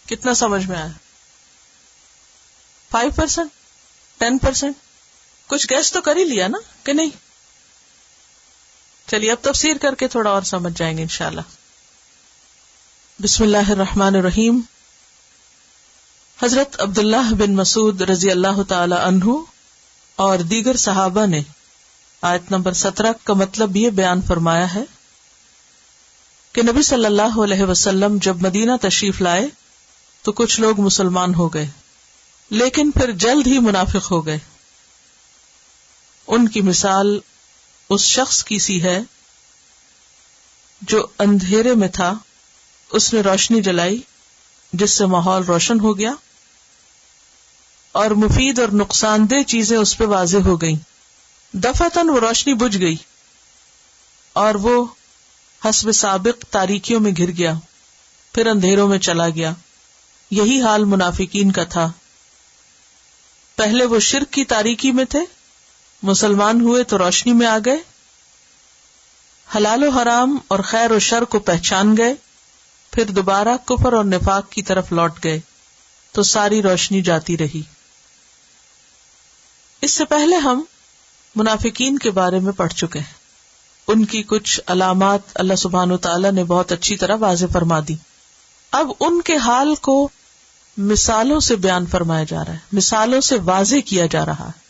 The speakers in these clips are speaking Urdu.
کتنا سمجھ میں آیا؟ 5%؟ 10%؟ کچھ گیس تو کر ہی لیا نا کہ نہیں؟ چلیے اب تفسیر کر کے تھوڑا اور سمجھ جائیں گے انشاءاللہ. بسم اللہ الرحمن الرحیم. حضرت عبداللہ بن مسعود رضی اللہ تعالی عنہ اور دیگر صحابہ نے آیت نمبر 17 کا مطلب یہ بیان فرمایا ہے کہ نبی صلی اللہ علیہ وسلم جب مدینہ تشریف لائے تو کچھ لوگ مسلمان ہو گئے لیکن پھر جلد ہی منافق ہو گئے. ان کی مثال اس شخص کی سی ہے جو اندھیرے میں تھا، اس نے روشنی جلائی جس سے ماحول روشن ہو گیا اور مفید اور نقصان دہ چیزیں اس پہ واضح ہو گئیں. دفعتاً وہ روشنی بجھ گئی اور وہ حسب سابق تاریکیوں میں گر گیا، پھر اندھیروں میں چلا گیا. یہی حال منافقین کا تھا. پہلے وہ شرک کی تاریکی میں تھے، مسلمان ہوئے تو روشنی میں آ گئے، حلال و حرام اور خیر و شر کو پہچان گئے، پھر دوبارہ کفر اور نفاق کی طرف لوٹ گئے تو ساری روشنی جاتی رہی. اس سے پہلے ہم منافقین کے بارے میں پڑھ چکے ہیں. ان کی کچھ علامات اللہ سبحانہ وتعالی نے بہت اچھی طرح واضح فرما دی. اب ان کے حال کو مثالوں سے بیان فرمایا جا رہا ہے، مثالوں سے واضح کیا جا رہا ہے.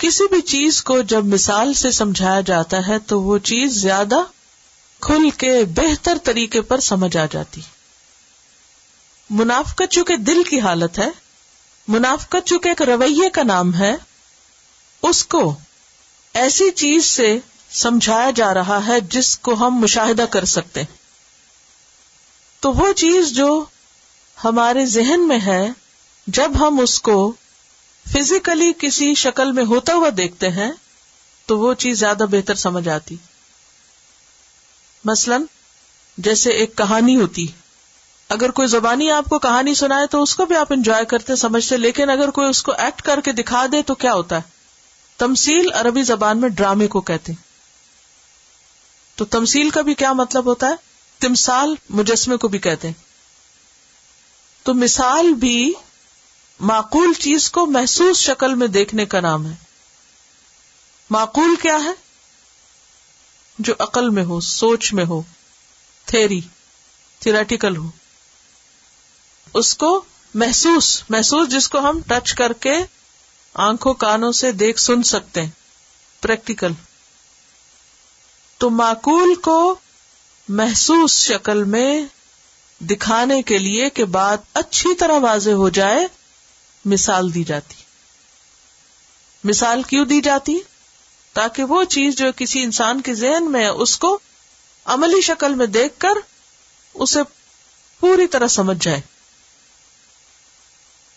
کسی بھی چیز کو جب مثال سے سمجھایا جاتا ہے تو وہ چیز زیادہ کھل کے بہتر طریقے پر سمجھ آ جاتی. منافقت چونکہ دل کی حالت ہے، منافقت چونکہ ایک رویے کا نام ہے، اس کو ایسی چیز سے سمجھایا جا رہا ہے جس کو ہم مشاہدہ کر سکتے ہیں. تو وہ چیز جو ہمارے ذہن میں ہے، جب ہم اس کو فزیکلی کسی شکل میں ہوتا ہوا دیکھتے ہیں تو وہ چیز زیادہ بہتر سمجھ آتی. مثلا جیسے ایک کہانی ہوتی، اگر کوئی زبانی آپ کو کہانی سنائے تو اس کو بھی آپ انجوائے کرتے سمجھتے، لیکن اگر کوئی اس کو ایکٹ کر کے دکھا دے تو کیا ہوتا ہے؟ تمثیل عربی زبان میں ڈرامے کو کہتے ہیں. تو تمثیل کا بھی کیا مطلب ہوتا ہے؟ تمثال مجسمے کو بھی کہتے ہیں. تو مثال بھی معقول چیز کو محسوس شکل میں دیکھنے کا نام ہے. معقول کیا ہے؟ جو عقل میں ہو، سوچ میں ہو، تھیوریٹیکل ہو. اس کو محسوس جس کو ہم ٹچ کر کے آنکھوں کانوں سے دیکھ سن سکتے ہیں، پریکٹیکل. تو معقول کو محسوس شکل میں دکھانے کے لیے کہ بات اچھی طرح واضح ہو جائے مثال دی جاتی. مثال کیوں دی جاتی؟ تاکہ وہ چیز جو کسی انسان کے ذہن میں ہے اس کو عملی شکل میں دیکھ کر اسے پوری طرح سمجھ جائے.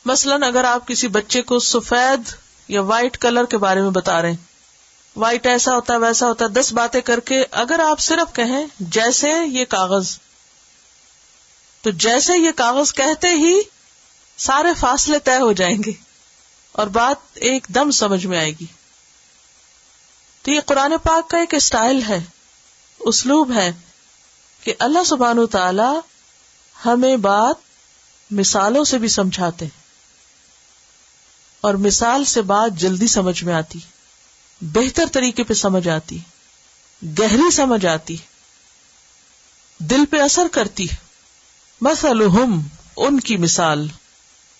مثلاً اگر آپ کسی بچے کو سفید یا وائٹ کلر کے بارے میں بتا رہے ہیں، وائٹ ایسا ہوتا ہے ویسا ہوتا ہے، 10 باتیں کر کے اگر آپ صرف کہیں جیسے یہ کاغذ، تو جیسے یہ کاغذ کہتے ہی سارے فاصلے طے ہو جائیں گے اور بات ایک دم سمجھ میں آئے گی. تو یہ قرآن پاک کا ایک اسٹائل ہے، اسلوب ہے کہ اللہ سبحانہ وتعالی ہمیں بات مثالوں سے بھی سمجھاتے ہیں، اور مثال سے بات جلدی سمجھ میں آتی، بہتر طریقے پہ سمجھ آتی، گہری سمجھ آتی، دل پہ اثر کرتی. مثلہم، ان کی مثال،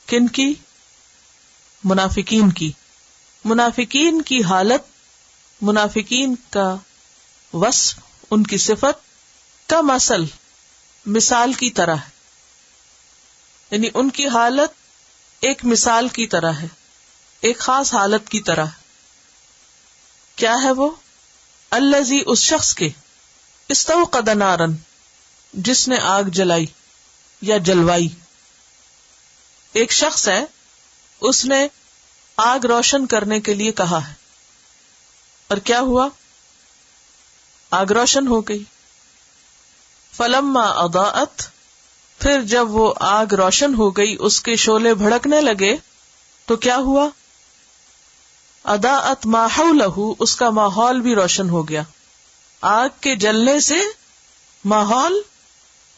کن کی؟ منافقین کی. منافقین کی حالت، منافقین کا وصف، ان کی صفت کا مثال کی طرح ہے. یعنی ان کی حالت ایک مثال کی طرح ہے، ایک خاص حالت کی طرح. کیا ہے وہ؟ الذی، اس شخص کے، استوقد نارن، جس نے آگ جلائی یا جلوائی. ایک شخص ہے، اس نے آگ روشن کرنے کے لیے کہا ہے، اور کیا ہوا؟ آگ روشن ہو گئی. فلما اضاءت، پھر جب وہ آگ روشن ہو گئی، اس کے شعلے بھڑکنے لگے تو کیا ہوا؟ اضاءت ما حولہ، اس کا ماحول بھی روشن ہو گیا. آگ کے جلنے سے ماحول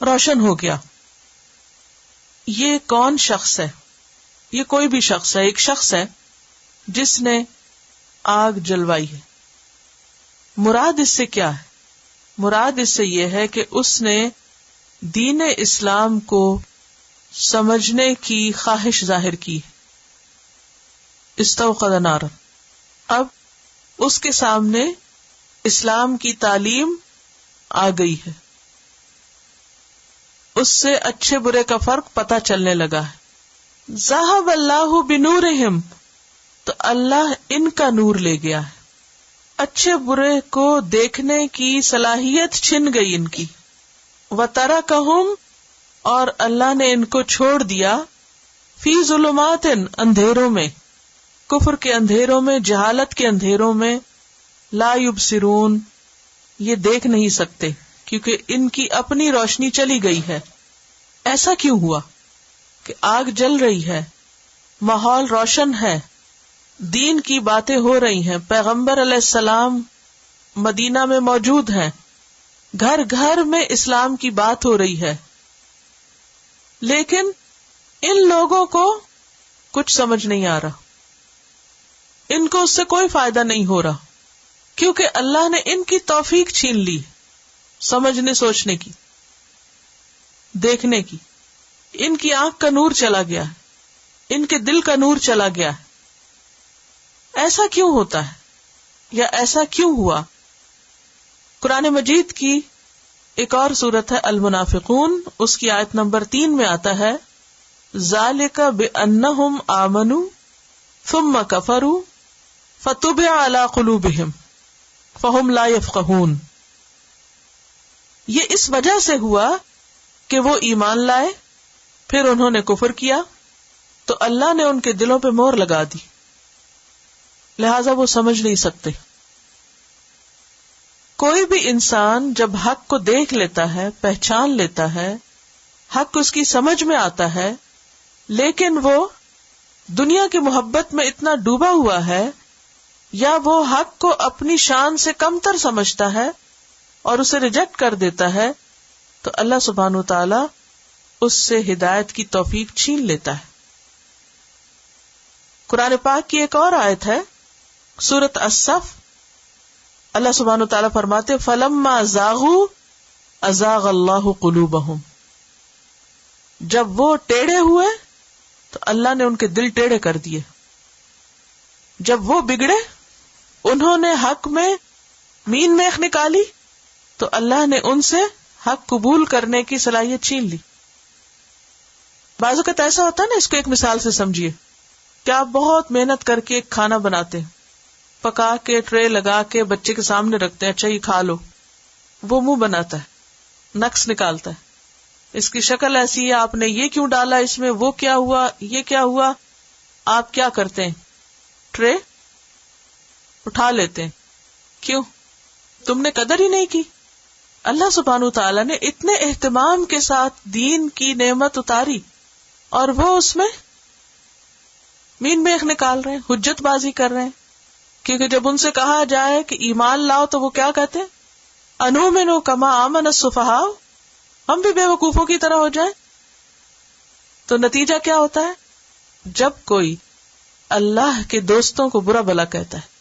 روشن ہو گیا. یہ کون شخص ہے؟ یہ کوئی بھی شخص ہے، ایک شخص ہے جس نے آگ جلوائی ہے. مراد اس سے کیا ہے؟ مراد اس سے یہ ہے کہ اس نے دین اسلام کو سمجھنے کی خواہش ظاہر کی. استوقد نارا، اب اس کے سامنے اسلام کی تعلیم آ گئی ہے، اس سے اچھے برے کا فرق پتہ چلنے لگا ہے. ذہب اللہ بنورہم، تو اللہ ان کا نور لے گیا ہے، اچھے برے کو دیکھنے کی صلاحیت چھن گئی ان کی. وترکہم، اور اللہ نے ان کو چھوڑ دیا فی ظلمات، اندھیروں میں، کفر کے اندھیروں میں، جہالت کے اندھیروں میں. لا یبصرون، یہ دیکھ نہیں سکتے کیونکہ ان کی اپنی روشنی چلی گئی ہے. ایسا کیوں ہوا کہ آگ جل رہی ہے، ماحول روشن ہے، دین کی باتیں ہو رہی ہیں، پیغمبر علیہ السلام مدینہ میں موجود ہیں، گھر گھر میں اسلام کی بات ہو رہی ہے، لیکن ان لوگوں کو کچھ سمجھ نہیں آ رہا، ان کو اس سے کوئی فائدہ نہیں ہو رہا، کیونکہ اللہ نے ان کی توفیق چھین لی سمجھنے سوچنے کی، دیکھنے کی. ان کی آنکھ کا نور چلا گیا ہے، ان کے دل کا نور چلا گیا ہے. ایسا کیوں ہوتا ہے یا ایسا کیوں ہوا؟ قرآن مجید کی ایک اور سورت ہے المنافقون، اس کی آیت نمبر 3 میں آتا ہے ذالک بأنہم آمنوا ثم کفروا فطبع علی قلوبہم فہم لا یفقہون. یہ اس وجہ سے ہوا کہ وہ ایمان لائے، پھر انہوں نے کفر کیا تو اللہ نے ان کے دلوں پہ مہر لگا دی، لہذا وہ سمجھ نہیں سکتے. کوئی بھی انسان جب حق کو دیکھ لیتا ہے، پہچان لیتا ہے، حق اس کی سمجھ میں آتا ہے، لیکن وہ دنیا کی محبت میں اتنا ڈوبا ہوا ہے یا وہ حق کو اپنی شان سے کمتر سمجھتا ہے اور اسے ریجیکٹ کر دیتا ہے، تو اللہ سبحانہ وتعالی اس سے ہدایت کی توفیق چھین لیتا ہے. قرآن پاک کی ایک اور آیت ہے سورۃ الصف، اللہ سبحانہ وتعالی فرماتے فَلَمَّا زَاغُوا أَزَاغَ اللَّهُ قُلُوبَهُمْ، جب وہ ٹیڑھے ہوئے تو اللہ نے ان کے دل ٹیڑھے کر دیے. جب وہ بگڑے، انہوں نے حق میں مین میخ نکالی تو اللہ نے ان سے حق قبول کرنے کی صلاحیت چھین لی. بعض اوقات ایسا ہوتا ہے نا، اس کو ایک مثال سے سمجھیے کہ آپ بہت محنت کر کے ایک کھانا بناتے ہیں، پکا کے ٹرے لگا کے بچے کے سامنے رکھتے ہیں، اچھا یہ کھا لو. وہ منہ بناتا ہے، نقص نکالتا ہے، اس کی شکل ایسی ہے، آپ نے یہ کیوں ڈالا اس میں، وہ کیا ہوا، یہ کیا ہوا. آپ کیا کرتے ہیں؟ ٹرے اٹھا لیتے ہیں. کیوں؟ تم نے قدر ہی نہیں کی. اللہ سبحانہ وتعالی نے اتنے اہتمام کے ساتھ دین کی نعمت اتاری اور وہ اس میں مین میخ نکال رہے ہیں، حجت بازی کر رہے ہیں. کیونکہ جب ان سے کہا جائے کہ ایمان لاؤ تو وہ کیا کہتے ہیں؟ انؤمن کما آمن السفہاء، ہم بھی بے وقوفوں کی طرح ہو جائیں. تو نتیجہ کیا ہوتا ہے؟ جب کوئی اللہ کے دوستوں کو برا بھلا کہتا ہے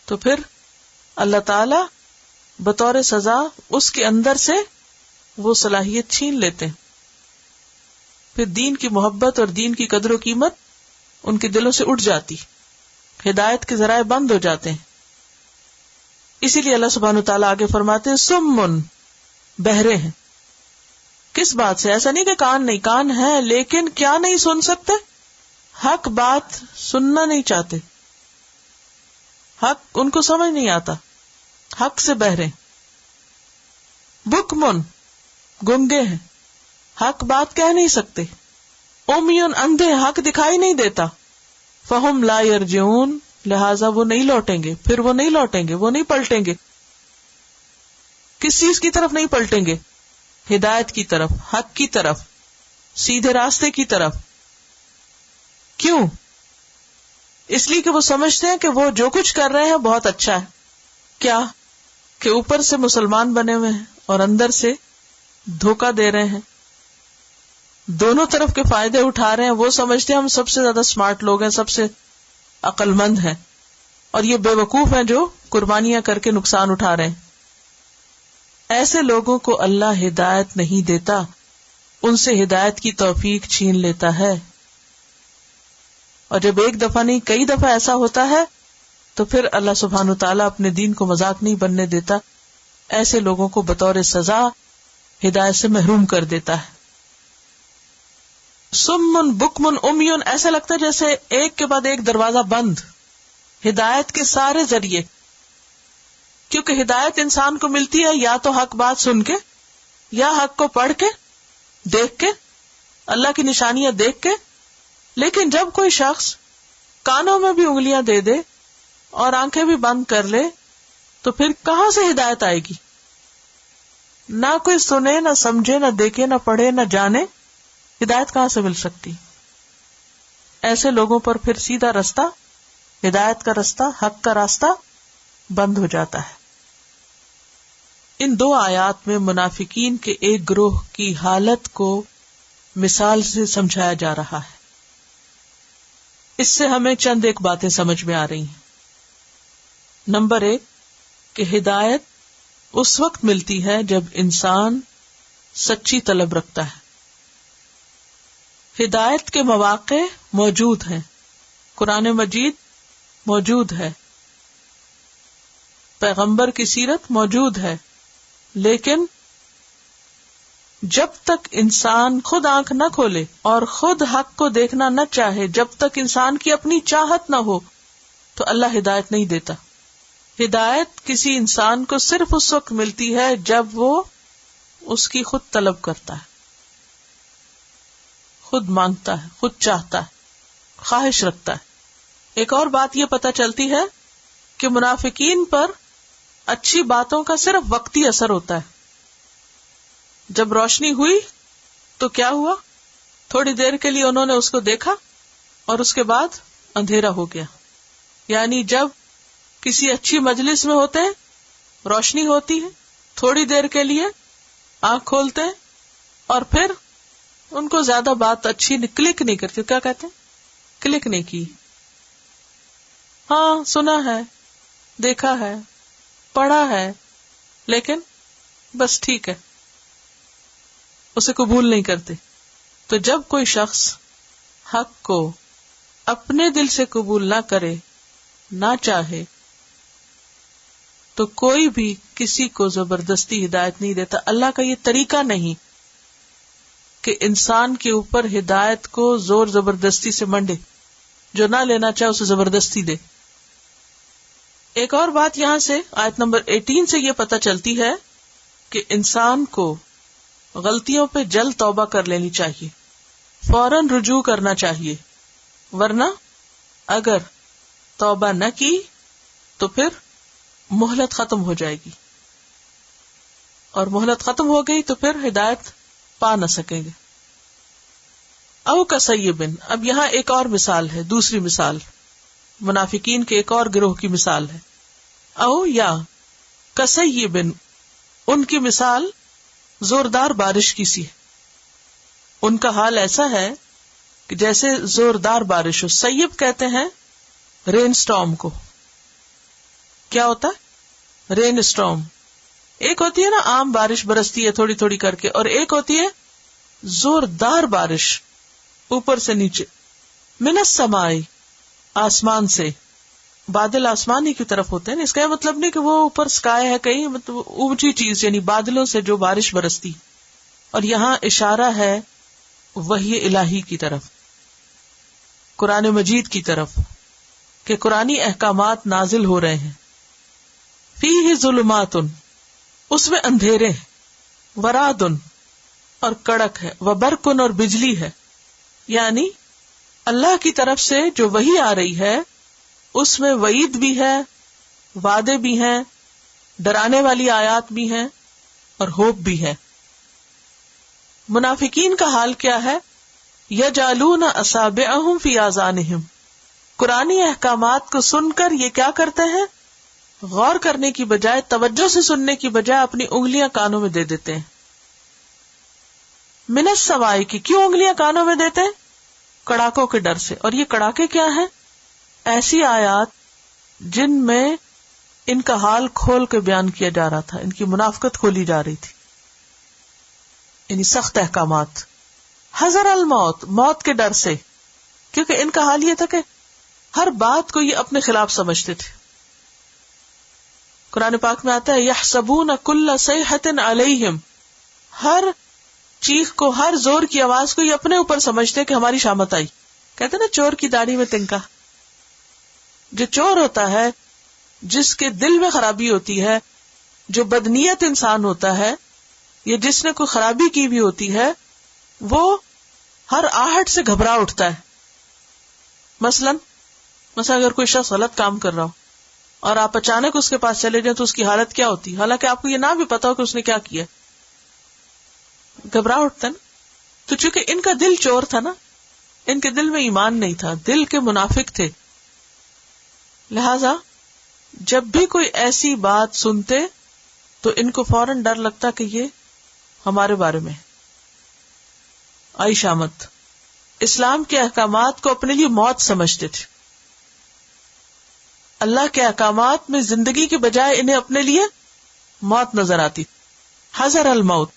تو پھر اللہ تعالی بطور سزا اس کے اندر سے وہ صلاحیت چھین لیتے ہیں. پھر دین کی محبت اور دین کی قدر و قیمت ان کے دلوں سے اٹھ جاتی، ہدایت کے ذرائع بند ہو جاتے ہیں. اسی لیے اللہ سبحانہ وتعالیٰ آگے فرماتے ہیں سمن، بہرے ہیں. کس بات سے؟ ایسا نہیں کہ کان نہیں، کان ہے لیکن کیا نہیں سن سکتے؟ حق بات سننا نہیں چاہتے، حق ان کو سمجھ نہیں آتا، حق سے بہرے. بکمن، گنگے ہیں، حق بات کہہ نہیں سکتے. امیون، اندھے، حق دکھائی نہیں دیتا. فہم لا یرجعون، لہذا وہ نہیں لوٹیں گے، پھر وہ نہیں لوٹیں گے، وہ نہیں پلٹیں گے. کس چیز کی طرف نہیں پلٹیں گے؟ ہدایت کی طرف، حق کی طرف، سیدھے راستے کی طرف. کیوں؟ اس لیے کہ وہ سمجھتے ہیں کہ وہ جو کچھ کر رہے ہیں بہت اچھا ہے. کیا؟ کہ اوپر سے مسلمان بنے ہوئے ہیں اور اندر سے دھوکہ دے رہے ہیں، دونوں طرف کے فائدے اٹھا رہے ہیں. وہ سمجھتے ہیں ہم سب سے زیادہ اسمارٹ لوگ ہیں, سب سے عقل مند ہیں, اور یہ بے وقوف ہیں جو قربانیاں کر کے نقصان اٹھا رہے ہیں. ایسے لوگوں کو اللہ ہدایت نہیں دیتا, ان سے ہدایت کی توفیق چھین لیتا ہے. اور جب ایک دفعہ نہیں کئی دفعہ ایسا ہوتا ہے تو پھر اللہ سبحانہ تعالیٰ اپنے دین کو مذاق نہیں بننے دیتا, ایسے لوگوں کو بطور سزا ہدایت سے محروم کر دیتا ہے. سمن بکمن امیون, ایسا لگتا ہے جیسے ایک کے بعد ایک دروازہ بند ہدایت کے سارے ذریعے, کیونکہ ہدایت انسان کو ملتی ہے یا تو حق بات سن کے, یا حق کو پڑھ کے, دیکھ کے, اللہ کی نشانیاں دیکھ کے. لیکن جب کوئی شخص کانوں میں بھی انگلیاں دے دے اور آنکھیں بھی بند کر لے تو پھر کہاں سے ہدایت آئے گی؟ نہ کوئی سنے, نہ سمجھے, نہ دیکھے, نہ پڑھے, نہ جانے, ہدایت کہاں سے مل سکتی؟ ایسے لوگوں پر پھر سیدھا راستہ, ہدایت کا راستہ, حق کا راستہ بند ہو جاتا ہے. ان دو آیات میں منافقین کے ایک گروہ کی حالت کو مثال سے سمجھایا جا رہا ہے. اس سے ہمیں چند ایک باتیں سمجھ میں آ رہی ہیں. نمبر 1 کہ ہدایت اس وقت ملتی ہے جب انسان سچی طلب رکھتا ہے. ہدایت کے مواقع موجود ہیں, قرآن مجید موجود ہے, پیغمبر کی سیرت موجود ہے, لیکن جب تک انسان خود آنکھ نہ کھولے اور خود حق کو دیکھنا نہ چاہے, جب تک انسان کی اپنی چاہت نہ ہو, تو اللہ ہدایت نہیں دیتا. ہدایت کسی انسان کو صرف اس وقت ملتی ہے جب وہ اس کی خود طلب کرتا ہے, خود مانگتا ہے, خود چاہتا ہے, خواہش رکھتا ہے. ایک اور بات یہ پتہ چلتی ہے کہ منافقین پر اچھی باتوں کا صرف وقتی اثر ہوتا ہے. جب روشنی ہوئی تو کیا ہوا؟ تھوڑی دیر کے لیے انہوں نے اس کو دیکھا اور اس کے بعد اندھیرا ہو گیا. یعنی جب کسی اچھی مجلس میں ہوتے ہیں, روشنی ہوتی ہے, تھوڑی دیر کے لیے آنکھ کھولتے ہیں اور پھر ان کو زیادہ بات اچھی کلک نہیں کرتی. کیا کہتے ہیں؟ کلک نہیں کی. ہاں سنا ہے, دیکھا ہے, پڑھا ہے, لیکن بس ٹھیک ہے, اسے قبول نہیں کرتے. تو جب کوئی شخص حق کو اپنے دل سے قبول نہ کرے, نہ چاہے, تو کوئی بھی کسی کو زبردستی ہدایت نہیں دیتا. اللہ کا یہ طریقہ نہیں کہ انسان کے اوپر ہدایت کو زور زبردستی سے منڈے, جو نہ لینا چاہے اسے زبردستی دے. ایک اور بات یہاں سے آیت نمبر 18 سے یہ پتہ چلتی ہے کہ انسان کو غلطیوں پہ جلد توبہ کر لینی چاہیے, فوراً رجوع کرنا چاہیے, ورنہ اگر توبہ نہ کی تو پھر مہلت ختم ہو جائے گی, اور مہلت ختم ہو گئی تو پھر ہدایت پا نہ سکیں گے. او کسیبن, اب یہاں ایک اور مثال ہے, دوسری مثال منافقین کے ایک اور گروہ کی مثال ہے. او یا کسیبن, ان کی مثال زوردار بارش کی سی ہے. ان کا حال ایسا ہے کہ جیسے زوردار بارش ہو. سیب کہتے ہیں رین سٹارم کو. کیا ہوتا ہے؟ رین سٹارم. ایک ہوتی ہے نا عام بارش برستی ہے تھوڑی تھوڑی کر کے, اور ایک ہوتی ہے زوردار بارش اوپر سے نیچے. من السماء, آسمان سے. بادل آسمان ہی کی طرف ہوتے ہیں, اس کا یہ مطلب نہیں کہ وہ اوپر سکائے ہے کہیں, مطلب اونچی چیز, یعنی بادلوں سے جو بارش برستی. اور یہاں اشارہ ہے وحی الہی کی طرف, قرآن مجید کی طرف, کہ قرآنی احکامات نازل ہو رہے ہیں. فیہ ظلمات, اس میں اندھیرے ہیں, ورعد, اور کڑک ہے, وبرق, اور بجلی ہے. یعنی اللہ کی طرف سے جو وحی آ رہی ہے اس میں وعید بھی ہے, وعدے بھی ہیں, ڈرانے والی آیات بھی ہیں, اور ہوپ بھی ہے. منافقین کا حال کیا ہے؟ یجعلون اصابعہم فی آذانہم, قرآنی احکامات کو سن کر یہ کیا کرتے ہیں؟ غور کرنے کی بجائے, توجہ سے سننے کی بجائے اپنی انگلیاں کانوں میں دے دیتے ہیں. من السوائی کی، کیوں انگلیاں کانوں میں دیتے ہیں؟ کڑاکوں کے ڈر سے. اور یہ کڑاکے کیا ہیں؟ ایسی آیات جن میں ان کا حال کھول کے بیان کیا جا رہا تھا، ان کی منافقت کھولی جا رہی تھی، یعنی سخت احکامات. حذر الموت، موت کے ڈر سے، کیونکہ ان کا حال یہ تھا کہ ہر بات کو یہ اپنے خلاف سمجھتے تھے. قرآن پاک میں آتا ہے یحسبون کل صیحۃ علیہم، ہر چیخ کو، ہر زور کی آواز کو یہ اپنے اوپر سمجھتے کہ ہماری شامت آئی. کہتے نا چور کی داڑھی میں تنکا. جو چور ہوتا ہے، جس کے دل میں خرابی ہوتی ہے، جو بدنیت انسان ہوتا ہے، یا جس نے کوئی خرابی کی بھی ہوتی ہے، وہ ہر آہٹ سے گھبرا اٹھتا ہے. مثلا اگر کوئی شخص غلط کام کر رہا ہو اور آپ اچانک اس کے پاس چلے جائیں تو اس کی حالت کیا ہوتی، حالانکہ آپ کو یہ نہ بھی پتا ہو کہ اس نے کیا کیا، گھبرا اٹھتا نا. تو چونکہ ان کا دل چور تھا نا، ان کے دل میں ایمان نہیں تھا، دل کے منافق تھے، لہذا جب بھی کوئی ایسی بات سنتے تو ان کو فوراً ڈر لگتا کہ یہ ہمارے بارے میں آئی شامت. اسلام کے احکامات کو اپنے لیے موت سمجھتے تھے. اللہ کے احکامات میں زندگی کے بجائے انہیں اپنے لیے موت نظر آتی. حذر الموت.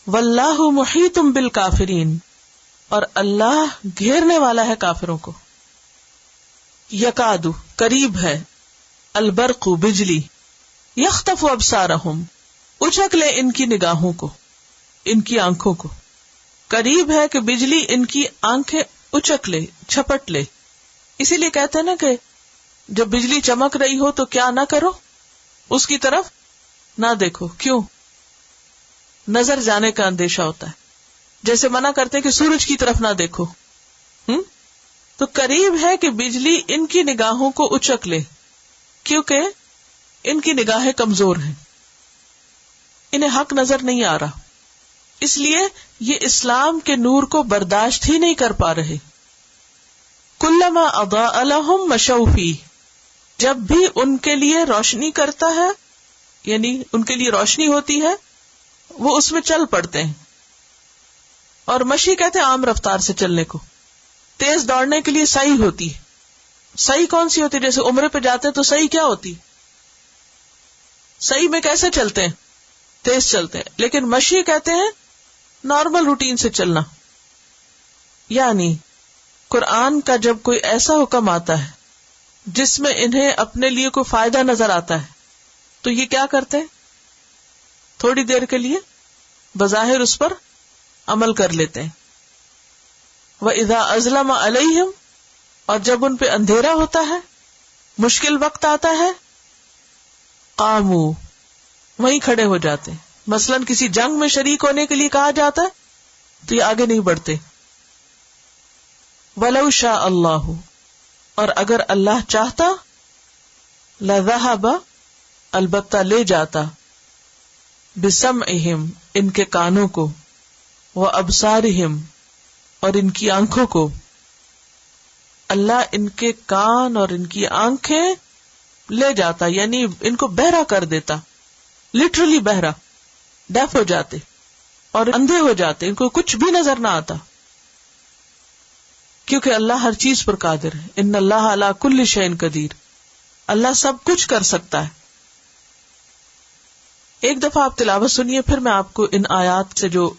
واللہ محیط بالکافرین، اور اللہ گھیرنے والا ہے کافروں کو. یکادو، قریب ہے، البرق، بجلی، یخطف ابصارہم، اچک لے ان کی نگاہوں کو، ان کی آنکھوں کو. قریب ہے کہ بجلی ان کی آنکھیں اچک لے، چھپٹ لے. اسی لیے کہتے ہیں نا کہ جب بجلی چمک رہی ہو تو کیا نہ کرو، اس کی طرف نہ دیکھو. کیوں؟ نظر جانے کا اندیشہ ہوتا ہے. جیسے منع کرتے ہیں کہ سورج کی طرف نہ دیکھو. تو قریب ہے کہ بجلی ان کی نگاہوں کو اچک لے، کیونکہ ان کی نگاہیں کمزور ہیں، انہیں حق نظر نہیں آ رہا، اس لیے یہ اسلام کے نور کو برداشت ہی نہیں کر پا رہے. کلما اضاء لهم مشوا فیہ، جب بھی ان کے لیے روشنی کرتا ہے، یعنی ان کے لیے روشنی ہوتی ہے، وہ اس میں چل پڑتے ہیں. اور مشی کہتے ہیں عام رفتار سے چلنے کو. تیز دوڑنے کے لیے سعی ہوتی ہے. سعی کون سی ہوتی ہے؟ جیسے عمرے پہ جاتے ہیں تو سعی کیا ہوتی؟ سعی میں کیسے چلتے ہیں؟ تیز چلتے ہیں. لیکن مشی کہتے ہیں نارمل روٹین سے چلنا. یعنی قرآن کا جب کوئی ایسا حکم آتا ہے جس میں انہیں اپنے لیے کوئی فائدہ نظر آتا ہے تو یہ کیا کرتے ہیں؟ تھوڑی دیر کے لیے بظاہر اس پر عمل کر لیتے ہیں. وَإِذَا أَظْلَمَ عَلَيْهِمْ، اور جب ان پہ اندھیرا ہوتا ہے، مشکل وقت آتا ہے، قاموا، وہیں کھڑے ہو جاتے ہیں. مثلاً کسی جنگ میں شریک ہونے کے لیے کہا جاتا ہے تو یہ آگے نہیں بڑھتے. وَلَوْ شَاءَ اللَّهُ، اور اگر اللہ چاہتا، لَذَهَبَ، البتہ لے جاتا، بِسَمْعِهِمْ، ان کے کانوں کو، وَأَبْصَارِهِمْ، اور ان کی آنکھوں کو. اللہ ان کے کان اور ان کی آنکھیں لے جاتا، یعنی ان کو بہرا کر دیتا، لٹرلی بہرا، ڈیف ہو جاتے اور اندھے ہو جاتے، ان کو کچھ بھی نظر نہ آتا، کیونکہ اللہ ہر چیز پر قادر ہے. ان اللہ علی کل شیء قدیر، اللہ سب کچھ کر سکتا ہے. ایک دفعہ آپ تلاوت سنیے، پھر میں آپ کو ان آیات سے جو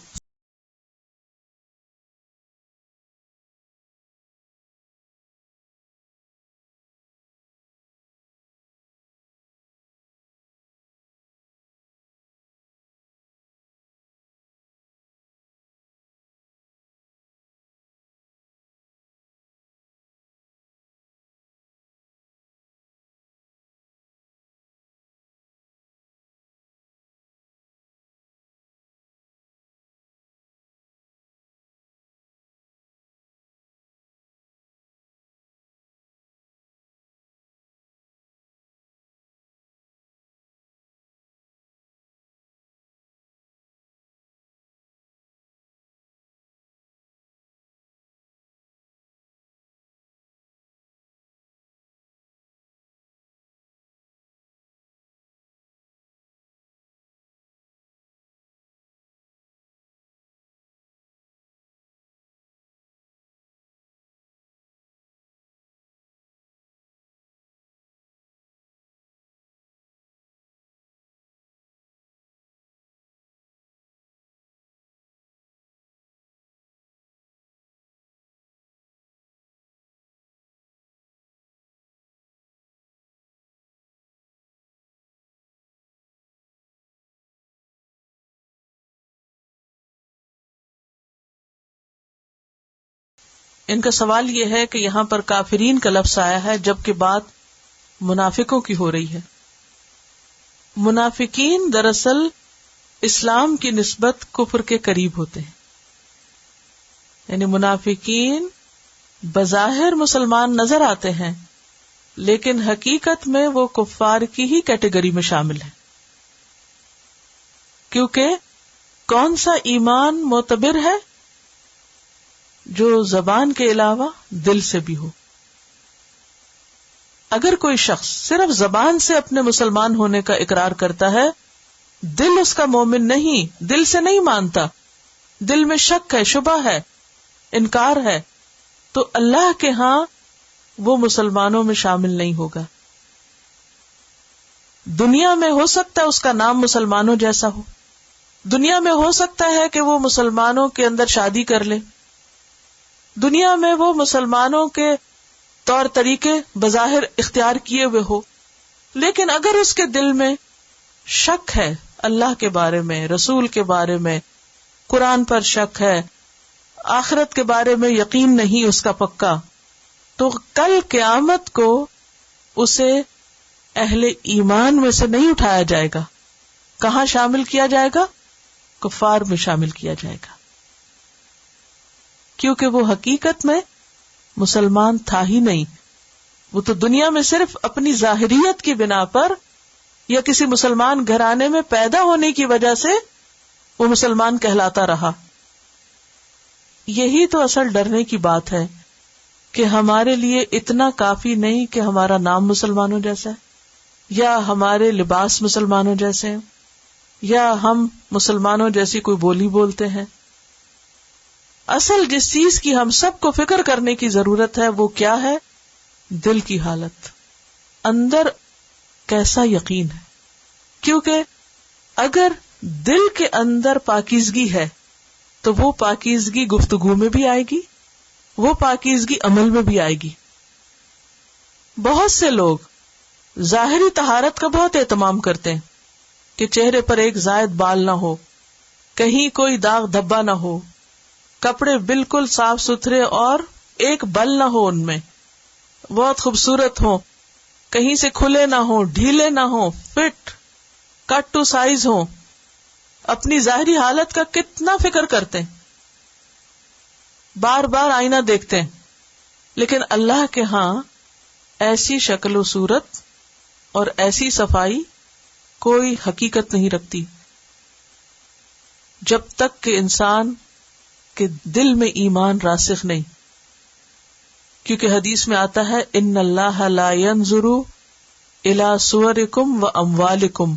ان کا سوال یہ ہے کہ یہاں پر کافرین کا لفظ آیا ہے جبکہ بات منافقوں کی ہو رہی ہے. منافقین دراصل اسلام کی نسبت کفر کے قریب ہوتے ہیں. یعنی منافقین بظاہر مسلمان نظر آتے ہیں لیکن حقیقت میں وہ کفار کی ہی کیٹیگری میں شامل ہیں. کیونکہ کون سا ایمان معتبر ہے؟ جو زبان کے علاوہ دل سے بھی ہو. اگر کوئی شخص صرف زبان سے اپنے مسلمان ہونے کا اقرار کرتا ہے، دل اس کا مومن نہیں، دل سے نہیں مانتا، دل میں شک ہے، شبہ ہے، انکار ہے، تو اللہ کے ہاں وہ مسلمانوں میں شامل نہیں ہوگا. دنیا میں ہو سکتا ہے اس کا نام مسلمانوں جیسا ہو، دنیا میں ہو سکتا ہے کہ وہ مسلمانوں کے اندر شادی کر لے، دنیا میں وہ مسلمانوں کے طور طریقے بظاہر اختیار کیے ہوئے ہو، لیکن اگر اس کے دل میں شک ہے اللہ کے بارے میں، رسول کے بارے میں، قرآن پر شک ہے، آخرت کے بارے میں یقین نہیں اس کا پکا، تو کل قیامت کو اسے اہل ایمان میں سے نہیں اٹھایا جائے گا. کہاں شامل کیا جائے گا؟ کفار میں شامل کیا جائے گا، کیونکہ وہ حقیقت میں مسلمان تھا ہی نہیں. وہ تو دنیا میں صرف اپنی ظاہریت کی بنا پر یا کسی مسلمان گھرانے میں پیدا ہونے کی وجہ سے وہ مسلمان کہلاتا رہا. یہی تو اصل ڈرنے کی بات ہے کہ ہمارے لیے اتنا کافی نہیں کہ ہمارا نام مسلمانوں جیسا ہے، یا ہمارے لباس مسلمانوں جیسے ہیں، یا ہم مسلمانوں جیسی کوئی بولی بولتے ہیں. اصل جس چیز کی ہم سب کو فکر کرنے کی ضرورت ہے وہ کیا ہے؟ دل کی حالت، اندر کیسا یقین ہے. کیونکہ اگر دل کے اندر پاکیزگی ہے تو وہ پاکیزگی گفتگو میں بھی آئے گی، وہ پاکیزگی عمل میں بھی آئے گی. بہت سے لوگ ظاہری طہارت کا بہت اہتمام کرتے ہیں کہ چہرے پر ایک زائد بال نہ ہو، کہیں کوئی داغ دھبا نہ ہو، کپڑے بالکل صاف ستھرے اور ایک بل نہ ہو، ان میں بہت خوبصورت ہوں، کہیں سے کھلے نہ ہوں، ڈھیلے نہ ہوں، فٹ کٹ ٹو سائز ہوں. اپنی ظاہری حالت کا کتنا فکر کرتے ہیں، بار بار آئینہ دیکھتے ہیں، لیکن اللہ کے ہاں ایسی شکل و صورت اور ایسی صفائی کوئی حقیقت نہیں رکھتی جب تک کہ انسان کے دل میں ایمان راسخ نہیں. کیونکہ حدیث میں آتا ہے ان اللہ لا ينظر الى صورکم و اموالکم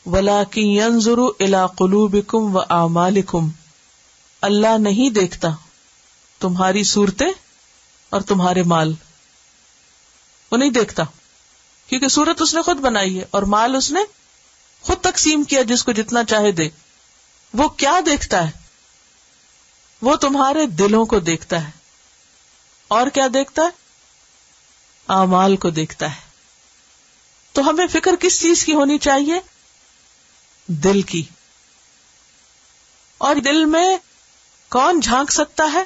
ولکن ينظر الى قلوبکم و اعمالکم. اللہ نہیں دیکھتا تمہاری صورتیں اور تمہارے مال، وہ نہیں دیکھتا، کیونکہ صورت اس نے خود بنائی ہے اور مال اس نے خود تقسیم کیا جس کو جتنا چاہے دے. وہ کیا دیکھتا ہے؟ وہ تمہارے دلوں کو دیکھتا ہے. اور کیا دیکھتا ہے؟ اعمال کو دیکھتا ہے. تو ہمیں فکر کس چیز کی ہونی چاہیے؟ دل کی. اور دل میں کون جھانک سکتا ہے؟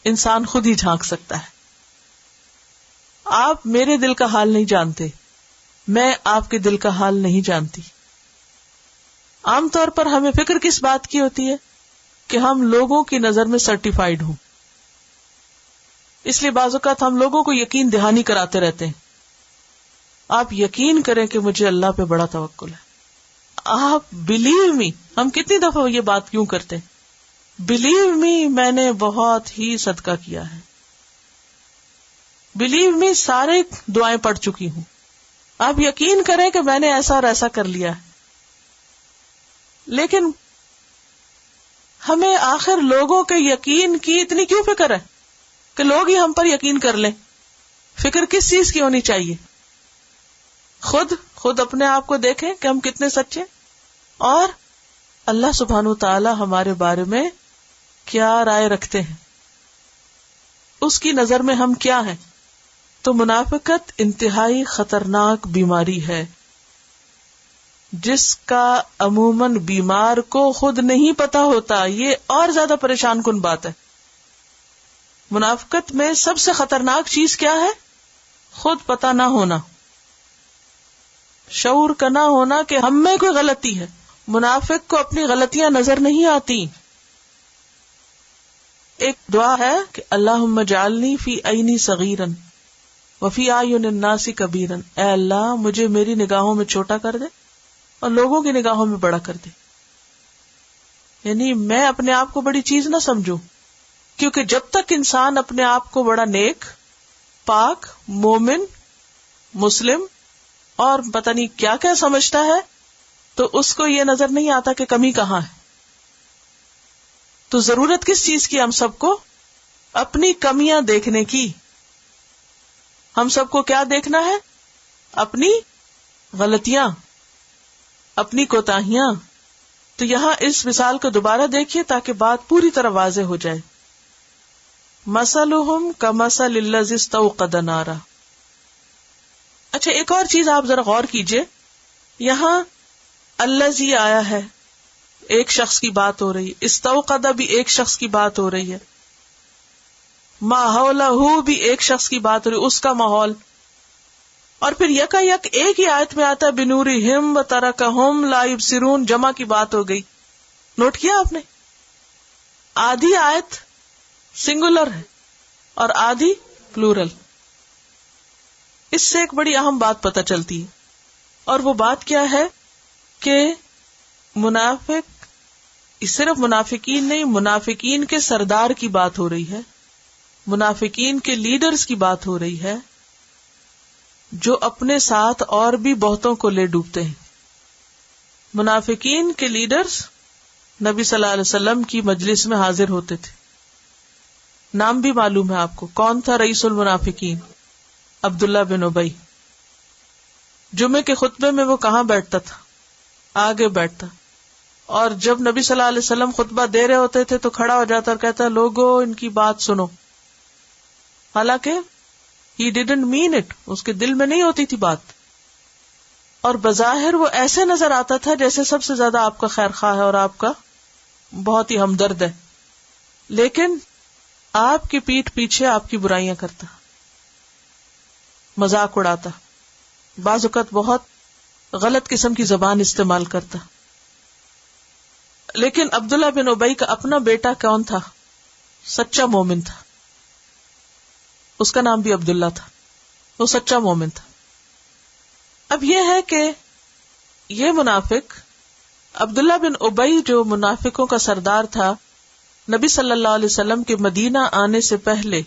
انسان خود ہی جھانک سکتا ہے. آپ میرے دل کا حال نہیں جانتے، میں آپ کے دل کا حال نہیں جانتی. عام طور پر ہمیں فکر کس بات کی ہوتی ہے؟ کہ ہم لوگوں کی نظر میں سرٹیفائیڈ ہوں. اس لیے بعض اوقات ہم لوگوں کو یقین دہانی کراتے رہتے ہیں. آپ یقین کریں کہ مجھے اللہ پہ بڑا توکل ہے. آپ بلیو می، ہم کتنی دفعہ یہ بات کیوں کرتے ہیں؟ بلیو می، میں نے بہت ہی صدقہ کیا ہے. بلیو می، سارے دعائیں پڑھ چکی ہوں. آپ یقین کریں کہ میں نے ایسا اور ایسا کر لیا ہے. لیکن ہمیں آخر لوگوں کے یقین کی اتنی کیوں فکر ہے کہ لوگ ہی ہم پر یقین کر لیں؟ فکر کس چیز کی ہونی چاہیے؟ خود اپنے آپ کو دیکھیں کہ ہم کتنے سچے، اور اللہ سبحانہ وتعالی ہمارے بارے میں کیا رائے رکھتے ہیں، اس کی نظر میں ہم کیا ہیں. تو منافقت انتہائی خطرناک بیماری ہے جس کا عموماً بیمار کو خود نہیں پتا ہوتا. یہ اور زیادہ پریشان کن بات ہے. منافقت میں سب سے خطرناک چیز کیا ہے؟ خود پتہ نہ ہونا، شعور کا نہ ہونا کہ ہم میں کوئی غلطی ہے. منافق کو اپنی غلطیاں نظر نہیں آتی. ایک دعا ہے کہ اللہم اجعلنی فی عینی صغیرا وفی اعین الناس کبیرا، اے اللہ مجھے میری نگاہوں میں چھوٹا کر دے اور لوگوں کی نگاہوں میں بڑا کر دے. یعنی میں اپنے آپ کو بڑی چیز نہ سمجھوں، کیونکہ جب تک انسان اپنے آپ کو بڑا نیک، پاک، مومن، مسلم اور پتہ نہیں کیا کیا سمجھتا ہے تو اس کو یہ نظر نہیں آتا کہ کمی کہاں ہے. تو ضرورت کس چیز کی؟ ہم سب کو اپنی کمیاں دیکھنے کی. ہم سب کو کیا دیکھنا ہے؟ اپنی غلطیاں، اپنی کوتاہیاں. تو یہاں اس مثال کو دوبارہ دیکھیے تاکہ بات پوری طرح واضح ہو جائے. مثلہم کمثل الذی استوقد نارا. اچھا ایک اور چیز آپ ذرا غور کیجئے، یہاں الذی آیا ہے، ایک شخص کی بات ہو رہی ہے، استوقد بھی ایک شخص کی بات ہو رہی ہے، ما حولہ بھی ایک شخص کی بات ہو رہی ہے، اس کا ماحول. اور پھر یکا یک ایک ہی آیت میں آتا ہے بنورہم وترکہم لا یبصرون، جمع کی بات ہو گئی. نوٹ کیا آپ نے؟ آدھی آیت سنگولر ہے اور آدھی پلورل. اس سے ایک بڑی اہم بات پتہ چلتی ہے، اور وہ بات کیا ہے کہ منافق صرف منافقین نہیں، منافقین کے سردار کی بات ہو رہی ہے، منافقین کے لیڈرز کی بات ہو رہی ہے، جو اپنے ساتھ اور بھی بہتوں کو لے ڈوبتے ہیں. منافقین کے لیڈرز نبی صلی اللہ علیہ وسلم کی مجلس میں حاضر ہوتے تھے. نام بھی معلوم ہے آپ کو، کون تھا رئیس المنافقین؟ عبداللہ بن ابی. جمعے کے خطبے میں وہ کہاں بیٹھتا تھا؟ آگے بیٹھتا. اور جب نبی صلی اللہ علیہ وسلم خطبہ دے رہے ہوتے تھے تو کھڑا ہو جاتا اور کہتا لوگو ان کی بات سنو. حالانکہ he didn't mean it، اس کے دل میں نہیں ہوتی تھی بات، اور بظاہر وہ ایسے نظر آتا تھا جیسے سب سے زیادہ آپ کا خیر خواہ ہے اور آپ کا بہت ہی ہمدرد ہے، لیکن آپ کی پیٹھ پیچھے آپ کی برائیاں کرتا، مذاق اڑاتا، بعض اوقات بہت غلط قسم کی زبان استعمال کرتا. لیکن عبداللہ بن ابی کا اپنا بیٹا کون تھا؟ سچا مومن تھا، اس کا نام بھی عبداللہ تھا، وہ سچا مومن تھا. اب یہ ہے کہ یہ منافق عبداللہ بن ابی جو منافقوں کا سردار تھا، نبی صلی اللہ علیہ وسلم کے مدینہ آنے سے پہلے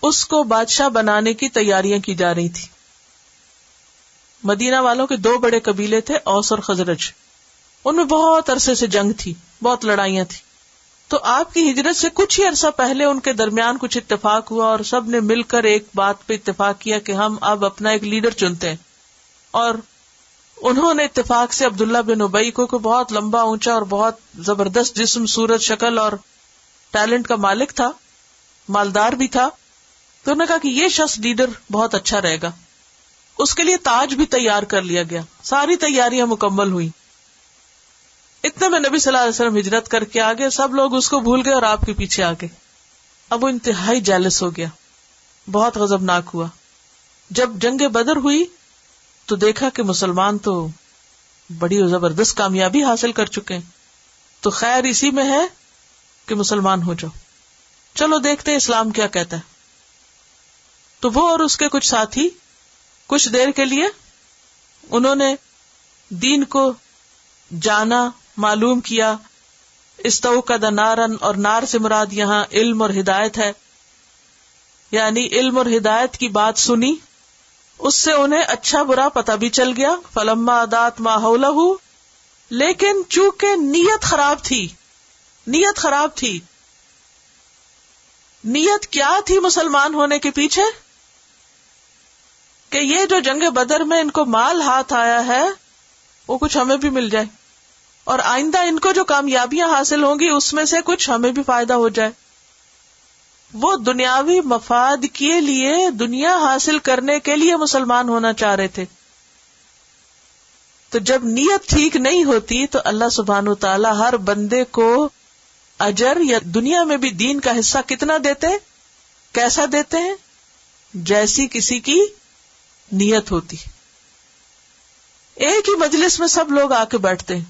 اس کو بادشاہ بنانے کی تیاریاں کی جا رہی تھی. مدینہ والوں کے دو بڑے قبیلے تھے، اوس اور خزرج. ان میں بہت عرصے سے جنگ تھی، بہت لڑائیاں تھی. تو آپ کی ہجرت سے کچھ ہی عرصہ پہلے ان کے درمیان کچھ اتفاق ہوا اور سب نے مل کر ایک بات پہ اتفاق کیا کہ ہم اب اپنا ایک لیڈر چنتے ہیں. اور انہوں نے اتفاق سے عبداللہ بن ابی کو بہت لمبا اونچا اور بہت زبردست جسم، صورت، شکل اور ٹیلنٹ کا مالک تھا، مالدار بھی تھا. تو انہوں نے کہا کہ یہ شخص لیڈر بہت اچھا رہے گا. اس کے لیے تاج بھی تیار کر لیا گیا، ساری تیاریاں مکمل ہوئی. اتنے میں نبی صلی اللہ علیہ وسلم ہجرت کر کے آگے، سب لوگ اس کو بھول گئے اور آپ کے پیچھے آ گئے. اب وہ انتہائی جیلس ہو گیا، بہت غضبناک ہوا. جب جنگ بدر ہوئی تو دیکھا کہ مسلمان تو بڑی زبردست کامیابی حاصل کر چکے ہیں، تو خیر اسی میں ہے کہ مسلمان ہو جاؤ، چلو دیکھتے ہیں اسلام کیا کہتا ہے. تو وہ اور اس کے کچھ ساتھی کچھ دیر کے لیے انہوں نے دین کو جانا، معلوم کیا. استوقد نارن، اور نار سے مراد یہاں علم اور ہدایت ہے، یعنی علم اور ہدایت کی بات سنی، اس سے انہیں اچھا برا پتہ بھی چل گیا. فلما اضاءت ما حولہ، لیکن چونکہ نیت خراب تھی. نیت خراب تھی. نیت کیا تھی مسلمان ہونے کے پیچھے؟ کہ یہ جو جنگ بدر میں ان کو مال ہاتھ آیا ہے وہ کچھ ہمیں بھی مل جائے، اور آئندہ ان کو جو کامیابیاں حاصل ہوں گی اس میں سے کچھ ہمیں بھی فائدہ ہو جائے. وہ دنیاوی مفاد کے لیے، دنیا حاصل کرنے کے لیے مسلمان ہونا چاہ رہے تھے. تو جب نیت ٹھیک نہیں ہوتی تو اللہ سبحانہ وتعالی ہر بندے کو اجر یا دنیا میں بھی دین کا حصہ کتنا دیتے؟ کیسا دیتے ہیں؟ جیسی کسی کی نیت ہوتی. ایک ہی مجلس میں سب لوگ آ کے بیٹھتے ہیں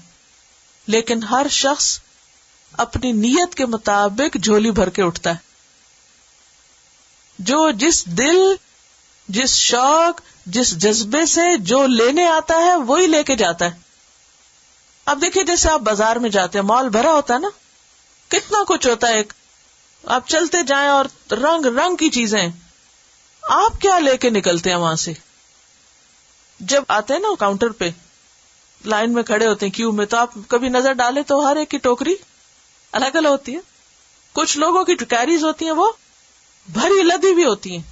لیکن ہر شخص اپنی نیت کے مطابق جھولی بھر کے اٹھتا ہے. جو جس دل، جس شوق، جس جذبے سے جو لینے آتا ہے وہی لے کے جاتا ہے. اب دیکھیے جیسے آپ بازار میں جاتے ہیں، مال بھرا ہوتا ہے نا، کتنا کچھ ہوتا ہے. آپ چلتے جائیں اور رنگ رنگ کی چیزیں، آپ کیا لے کے نکلتے ہیں وہاں سے؟ جب آتے ہیں نا کاؤنٹر پہ، لائن میں کھڑے ہوتے ہیں کیو میں، تو آپ کبھی نظر ڈالے تو ہر ایک کی ٹوکری الگ الگ ہوتی ہے. کچھ لوگوں کی کیریز ہوتی ہیں وہ بھری لدی بھی ہوتی ہیں،